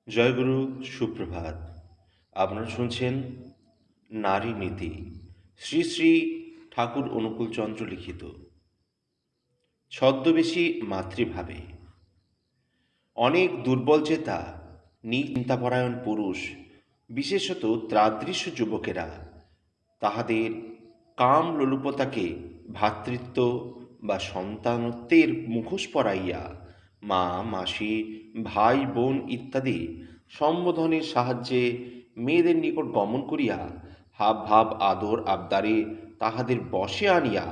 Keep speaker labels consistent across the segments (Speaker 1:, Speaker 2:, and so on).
Speaker 1: জয়গুরু, সুপ্রভাত। আপনারা শুনছেন নারী নীতি, শ্রী শ্রী ঠাকুর অনুকূলচন্দ্র লিখিত। ছদ্মবেশী মাতৃভাবে অনেক দুর্বল চেতা চিন্তাপরায়ণ পুরুষ, বিশেষত তাদৃশ যুবকেরা তাহাদের কাম লোলুপতাকে ভ্রাতৃত্ব বা সন্তানত্বের মুখোশ পরাইয়া মা, মাসি, ভাই, বোন ইত্যাদি সম্বোধনের সাহায্যে মেয়েদের নিকট গমন করিয়া হাব ভাব আদর আবদারে তাহাদের বশে আনিয়া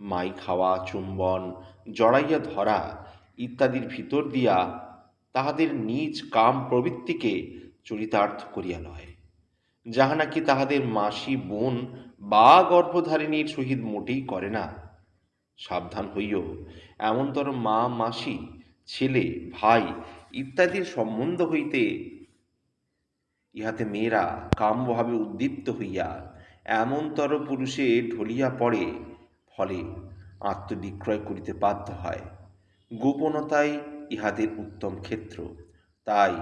Speaker 1: মাই খাওয়া, চুম্বন, জড়াইয়া ধরা ইত্যাদির ভিতর দিয়া তাহাদের নিজ কাম প্রবৃত্তিকে চরিতার্থ করিয়া লয়, যাহা নাকি তাহাদের মাসি, বোন বা গর্ভধারিণীর সহিত মোটেই করে না। সাবধান হইও, এমনতর মা, মাসি, ছেলে, ভাই ইত্যাদির সম্বন্ধ হইতে ইহাতে মেয়েরা কামভাবে উদ্দীপ্ত হইয়া এমনতর পুরুষে ঢলিয়া পড়ে, ফলে আত্মবিক্রয় করিতে বাধ্য হয়। গোপনতাই ইহাদের উত্তম ক্ষেত্র। তাই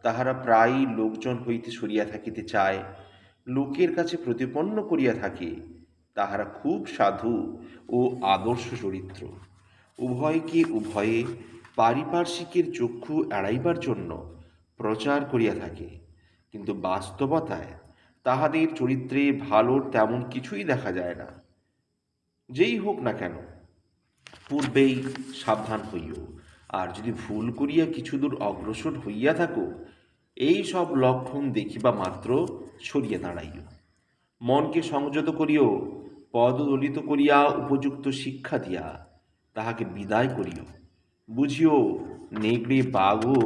Speaker 1: তাহারা প্রায়ই লোকজন হইতে সরিয়া থাকিতে চায়, লোকের কাছে প্রতিপন্ন করিয়া থাকে তাহারা খুব সাধু ও আদর্শ চরিত্র। উভয়কে উভয়ে পারিপার্শ্বিকের চক্ষু এড়াইবার জন্য প্রচার করিয়া থাকে, কিন্তু বাস্তবতায় তাহাদের চরিত্রে ভালোর তেমন কিছুই দেখা যায় না। যেই হোক না কেন, পূর্বেই সাবধান হইও, আর যদি ভুল করিয়া কিছু দূর অগ্রসর হইয়া থাকো, এই সব লক্ষণ দেখিবা মাত্র সরিয়া দাঁড়াইও। মনকে সংযত করিও, পদদলিত করিয়া উপযুক্ত শিক্ষা দিয়া তাহাকে বিদায় করিও। বুঝিও, নেগড়ে বাঘও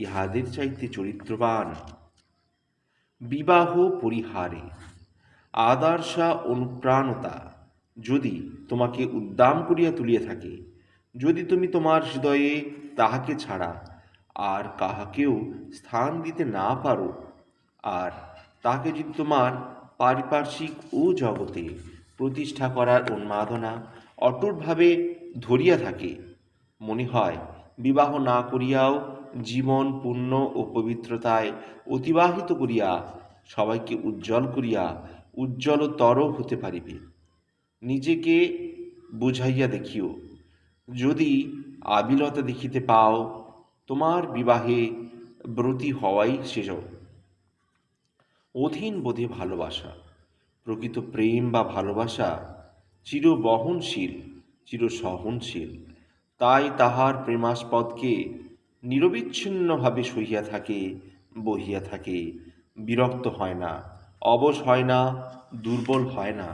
Speaker 1: ইহাদের চাইতে চরিত্রবান। বিবাহ পরিহারে আদর্শা অনুপ্রাণতা যদি তোমাকে উদ্দাম করিয়া তুলিয়া থাকে, যদি তুমি তোমার হৃদয়ে তাহাকে ছাড়া আর কাহাকেও স্থান দিতে না পারো, আর তাকে যদি তোমার পারিপার্শ্বিক ও জগতে প্রতিষ্ঠা করার উন্মাদনা অটুটভাবে ধরিয়া থাকে, মনে হয় বিবাহ না করিয়াও জীবন পূর্ণ ও পবিত্রতায় অতিবাহিত করিয়া সবাইকে উজ্জ্বল করিয়া উজ্জ্বলতর হতে পারিবে, নিজেকে বুঝাইয়া দেখিও। যদি আবিলতা দেখিতে পাও, তোমার বিবাহে ব্রতী হওয়াই শেষ। অধীন বোধে ভালোবাসা, প্রকৃত প্রেম বা ভালোবাসা চিরবহনশীল, চিরসহনশীল। তাই তাহার প্রেমাস্পদকে নিরবিচ্ছিন্নভাবে সহিয়া থাকে, বহিয়া থাকে, বিরক্ত হয় না, অবশ হয় না, দুর্বল হয় না।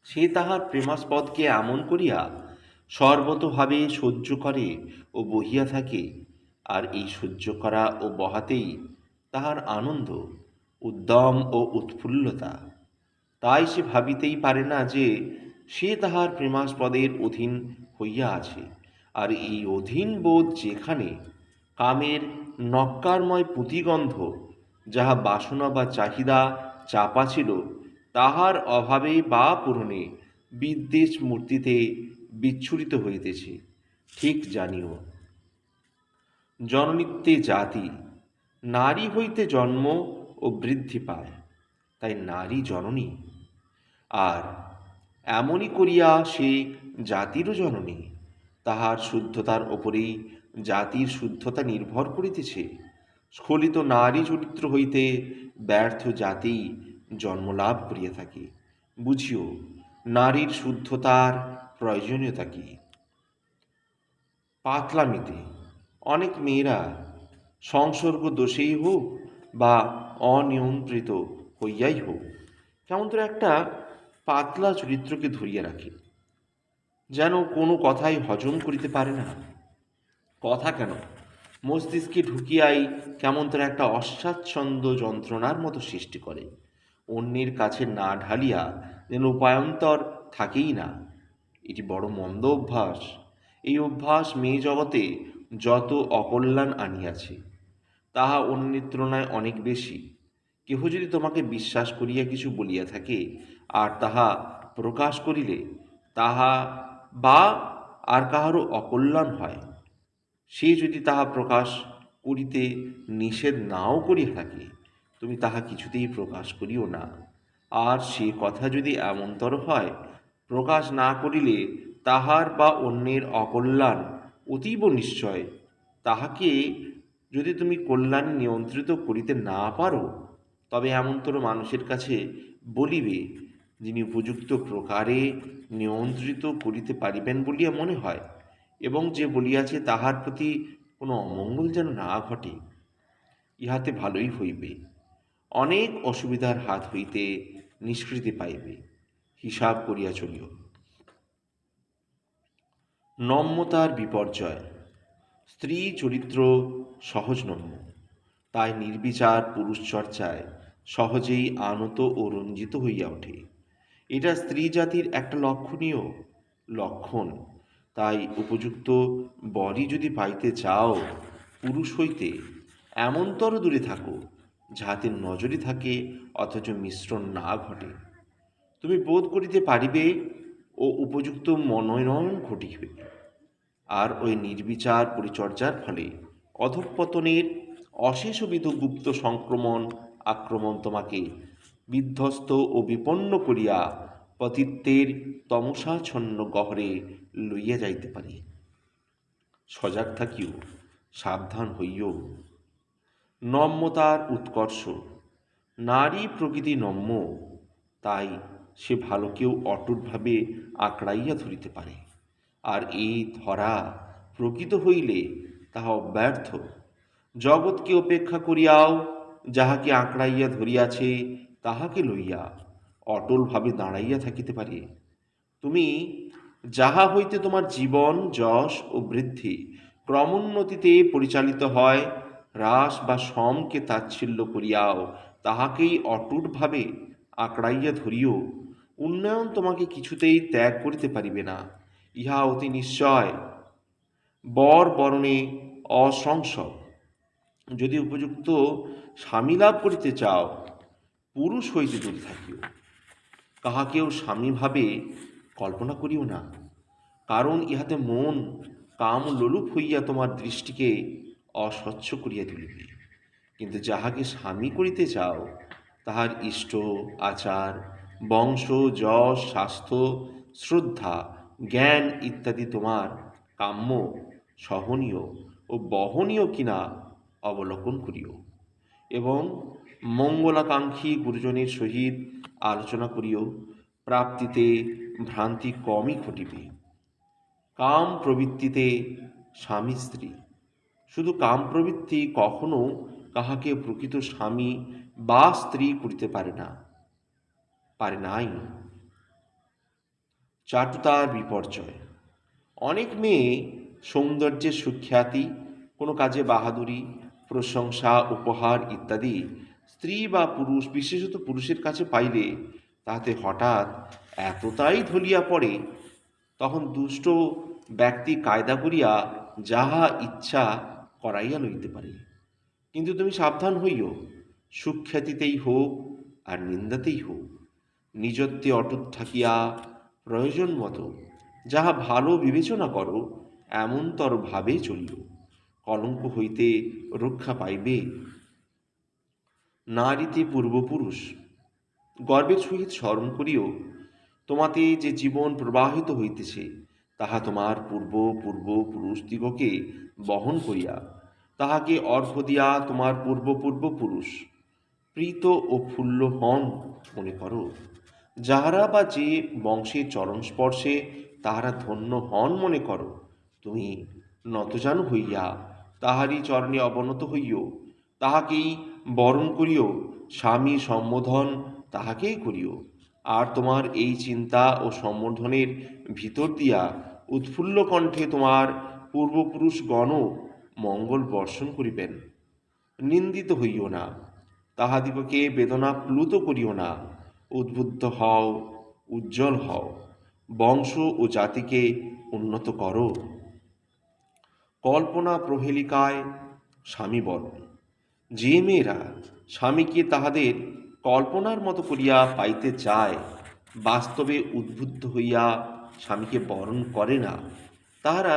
Speaker 1: সে তাহার প্রেমাস্পদকে এমন করিয়া সর্বতোভাবে সহ্য করে ও বহিয়া থাকে, আর এই সহ্য করা ও বহাতেই তাহার আনন্দ, উদ্যম ও উৎফুল্লতা। তাই সে ভাবিতেই পারে না যে সে তাহার প্রেমাস্পদের অধীন হইয়া আছে, আর এই অধীন বোধ যেখানে কামের নক্কারময় পুঁতিগন্ধ, যাহা বাসনা বা চাহিদা চাপা ছিল, তাহার অভাবে বা পূরণে বিদ্বেষ মূর্তিতে বিচ্ছুরিত হইতেছে। ঠিক জানিও, জননিত্যে জাতি, নারী হইতে জন্ম ও বৃদ্ধি পায়, তাই নারী জননী। আর এমনই করিয়া সে জাতিরও জননী। তাহার শুদ্ধতার ওপরেই জাতির শুদ্ধতা নির্ভর করিতেছে। স্খলিত নারী চরিত্র হইতে ব্যর্থ জাতি জন্মলাভ করিয়া থাকে। বুঝিও, নারীর শুদ্ধতার প্রয়োজনীয়তা কি। পাতলামিতে অনেক মেয়েরা সংসর্গ দোষেই হোক বা অনিয়ন্ত্রিত হইয়াই হোক, কেমন তো একটা পাতলা চরিত্রকে ধরিয়া রাখে, যেন কোনো কথাই হজম করিতে পারে না। কথা কেন, মস্তিষ্কে ঢুকিয়াই কেমন তার একটা অস্বাচ্ছন্দ্য যন্ত্রণার মতো সৃষ্টি করে। অন্যের কাছে না ঢালিয়া যেন উপায়ন্তর থাকেই না। এটি বড় মন্দ অভ্যাস। এই অভ্যাস মেয়ে জগতে যত অকল্যাণ আনিয়াছে, তাহা অন্যের তুলনায় অনেক বেশি। কেহ যদি তোমাকে বিশ্বাস করিয়া কিছু বলিয়া থাকে, আর তাহা প্রকাশ করিলে তাহা বা আর কাহারও অকল্যাণ হয়, সে যদি তাহা প্রকাশ করিতে নিষেধ নাও করিয়া থাকে, তুমি তাহা কিছুতেই প্রকাশ করিও না। আর সে কথা যদি এমনতর হয়, প্রকাশ না করিলে তাহার বা অন্যের অকল্যাণ অতীব নিশ্চয়। তাহাকে যদি তুমি কল্যাণে নিয়ন্ত্রিত করিতে না পারো, তবে এমনতর মানুষের কাছে বলিবে, যিনি উপযুক্ত প্রকারে নিয়ন্ত্রিত করিতে পারিবেন বলিয়া মনে হয়, এবং যে বলিয়াছে তাহার প্রতি কোনো অমঙ্গল যেন না ঘটে। ইহাতে ভালোই হইবে, অনেক অসুবিধার হাত হইতে নিষ্কৃতি পাইবে। হিসাব করিয়া চলিও। নম্যতার বিপর্যয়। স্ত্রী চরিত্র সহজনম্য, তাই নির্বিচার পুরুষ চর্চায় সহজেই আনত ও রঞ্জিত হইয়া ওঠে। এটা স্ত্রী জাতির একটা লক্ষণীয় লক্ষণ। তাই উপযুক্ত বরই যদি পাইতে চাও, পুরুষ হইতে এমনতর দূরে থাকো, যাহাতে নজরে থাকে অথচ মিশ্রণ না ঘটে। তুমি বোধ করিতে পারিবে ও উপযুক্ত মনোনয়ন ঘটিবে। আর ওই নির্বিচার পরিচর্যার ফলে অধঃপতনের অশেষবিধ গুপ্ত আক্রমণ তোমাকে বিধ্বস্ত ও বিপন্ন করিয়া পতিত্বের তমসাচ্ছন্ন গহরে লইয়া যাইতে পারে। সজাগ থাকিও, সাবধান হইও। নম্যতার উৎকর্ষ। নারী প্রকৃতি নম্য, তাই সে ভালোকেও অটুটভাবে আঁকড়াইয়া ধরিতে পারে। আর এই ধরা প্রকৃত হইলে তাহা ব্যর্থ। জগৎকে উপেক্ষা করিয়াও যাহাকে আঁকড়াইয়া ধরিয়াছে, তাহাকে লইয়া অটলভাবে দাঁড়াইয়া থাকিতে পারে। তুমি যাহা হইতে তোমার জীবন, যশ ও বৃদ্ধি ক্রমোন্নতিতে পরিচালিত হয়, হ্রাস বা সমকে তাচ্ছিল্য করিয়াও তাহাকেই অটুটভাবে আঁকড়াইয়া ধরিও, উন্নয়ন তোমাকে কিছুতেই ত্যাগ করিতে পারিবে না। ইহা অতি নিশ্চয়। বর বরণে অসংশয়। যদি উপযুক্ত স্বামী লাভ করিতে চাও, পুরুষ হইতে দূরে থাকিও। কাহাকেও স্বামী ভাবে কল্পনা করিও না, কারণ ইহাতে মন কাম লোলুপ হইয়া তোমার দৃষ্টিকে অস্বচ্ছ করিয়া তুলিবে। কিন্তু যাহাকে স্বামী করিতে চাও, তাহার ইষ্ট আচার, বংশ, যশ, স্বাস্থ্য, শ্রদ্ধা, জ্ঞান ইত্যাদি তোমার কাম্য, সহনীয় ও বহনীয় কিনা অবলোকন করিও, এবং মঙ্গলাকাঙ্ক্ষী গুরুজনের সহিত আলোচনা করিও। প্রাপ্তিতে ভ্রান্তি কমই ঘটিবে। কাম প্রবৃত্তিতে স্বামী স্ত্রী। শুধু কাম প্রবৃত্তি কখনো কাহাকে প্রকৃত স্বামী বা স্ত্রী করিতে পারে নাই। চাটুতার বিপর্যয়। অনেক মেয়ে সৌন্দর্যের সুখ্যাতি, কোনো কাজে বাহাদুরি, প্রশংসা, উপহার ইত্যাদি স্ত্রী বা পুরুষ, বিশেষত পুরুষের কাছে পাইলে তাহাতে হঠাৎ এতটাই ধলিয়া পড়ে, তখন দুষ্ট ব্যক্তি কায়দা করিয়া যাহা ইচ্ছা করাইয়া লইতে পারে। কিন্তু তুমি সাবধান হইও, সুখ্যাতিতেই হোক আর নিন্দাতেই হোক, নিজত্বে অটুট থাকিয়া প্রয়োজন মতো যাহা ভালো বিবেচনা করো, এমনতর ভাবে চলিও, কলঙ্ক হইতে রক্ষা পাইবে। নারীতে পূর্বপুরুষ। গর্বের সহিত স্মরণ করিও, তোমাতে যে জীবন প্রবাহিত হইতেছে, তাহা তোমার পূর্বপুরুষদিগকে বহন করিয়া তাহাকে অর্ঘ্য দিয়া তোমার পূর্বপুরুষ প্রীত ও ফুল্ল হন মনে করো। যাহারা বা যে বংশের চরণ স্পর্শে তাহারা ধন্য হন মনে করো, তুমি নতজানু হইয়া তাহারই চরণে অবনত হইও, তাহাকেই বরণ করিও, স্বামী সম্বোধন তাহাকেই করিও। আর তোমার এই চিন্তা ও সম্বোধনের ভিতর দিয়া উৎফুল্ল কণ্ঠে তোমার পূর্বপুরুষগণ মঙ্গল বর্ষণ করিবেন। নিন্দিত হইও না, তাহাদিগকে বেদনা প্লুত করিও না। উদ্বুদ্ধ হও, উজ্জ্বল হও, বংশ ও জাতিকে উন্নত করো। কল্পনা প্রহেলিকায় স্বামী বরণ। যে মেয়েরা স্বামীকে তাহাদের কল্পনার মতো করিয়া পাইতে চায়, বাস্তবে উদ্বুদ্ধ হইয়া স্বামীকে বরণ করে না, তাহারা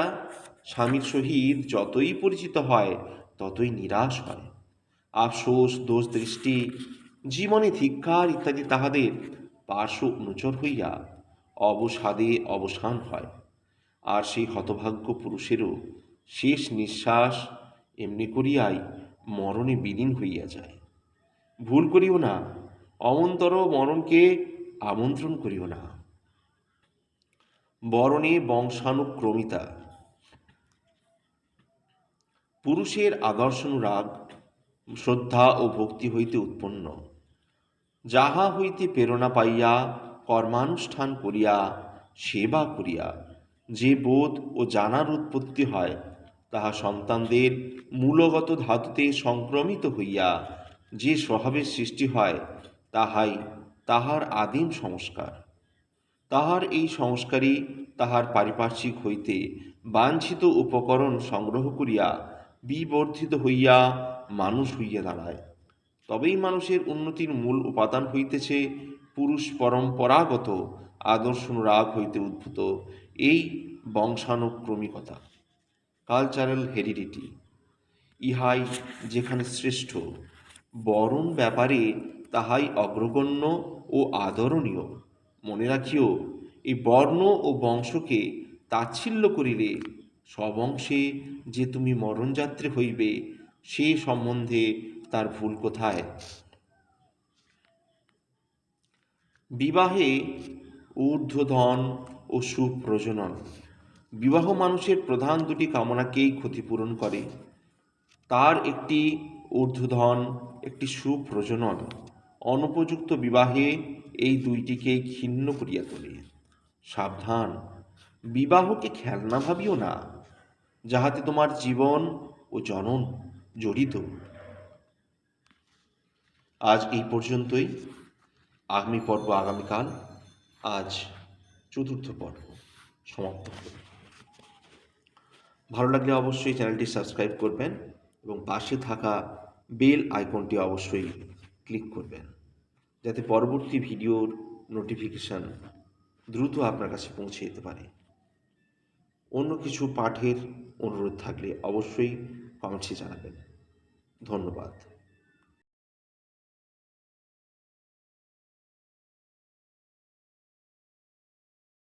Speaker 1: স্বামীর সহিত যতই পরিচিত হয় ততই নিরাশ হয়। আফসোস, দোষ দৃষ্টি, জীবনে ধিক্কার ইত্যাদি তাহাদের পার্শ্ব অনুচর হইয়া অবসাদে অবসান হয়। আর সেই হতভাগ্য পুরুষেরও শেষ নিঃশ্বাস এমনি করিয়াই মরণে বিলীন হইয়া যায়। ভুল করিও না, অমন্তর মরণকে আমন্ত্রণ করিও না। বরণে বংশানুক্রমিতা। পুরুষের আদর্শানুরাগ শ্রদ্ধা ও ভক্তি হইতে উৎপন্ন, যাহা হইতে প্রেরণা পাইয়া কর্মানুষ্ঠান করিয়া সেবা করিয়া যে বোধ ও জানার উৎপত্তি হয়, তাহা সন্তানদের মূলগত ধাতুতে সংক্রমিত হইয়া যে স্বভাবের সৃষ্টি হয়, তাহাই তাহার আদিম সংস্কার। তাহার এই সংস্কারই তাহার পারিপার্শ্বিক হইতে বাঞ্ছিত উপকরণ সংগ্রহ করিয়া বিবর্ধিত হইয়া মানুষ হইয়া দাঁড়ায়। তবেই মানুষের উন্নতির মূল উপাদান হইতেছে পুরুষ পরম্পরাগত আদর্শানুরাগ হইতে উদ্ভূত এই বংশানুক্রমিকতা, কালচারাল হেরিডিটি। ইহাই যেখানে শ্রেষ্ঠ, বরণ ব্যাপারে তাহাই অগ্রগণ্য ও আদরণীয়। মনে রাখিও, এই বর্ণ ও বংশকে তাচ্ছিল্য করিলে স্ববংশে যে তুমি মরণযাত্রী হইবে, সে সম্বন্ধে তার ভুল কোথায়? বিবাহে ঊর্ধ্বধন ও সুপ্রজনন। বিবাহ মানুষের প্রধান দুটি কামনাকেই ক্ষতিপূরণ করে। তার একটি ঊর্ধ্বধন, একটি সুপ্রজনন। অনুপযুক্ত বিবাহে এই দুইটিকেই ক্ষীণ করিয়া তোলে। সাবধান, বিবাহকে খেলনা ভাবিও না, যাহাতে তোমার জীবন ও জনন জড়িত। আজ এই পর্যন্তই। আগামী পর্ব আগামীকাল। আজ চতুর্থ পর্ব সমাপ্ত হল। ভালো লাগলে অবশ্যই চ্যানেলটি সাবস্ক্রাইব করবেন এবং পাশে থাকা বেল আইকনটি অবশ্যই ক্লিক করবেন, যাতে পরবর্তী ভিডিওর নোটিফিকেশান দ্রুত আপনার কাছে পৌঁছে যেতে পারে। অন্য কিছু পাঠের অনুরোধ থাকলে অবশ্যই কমেন্টসে জানাবেন। ধন্যবাদ।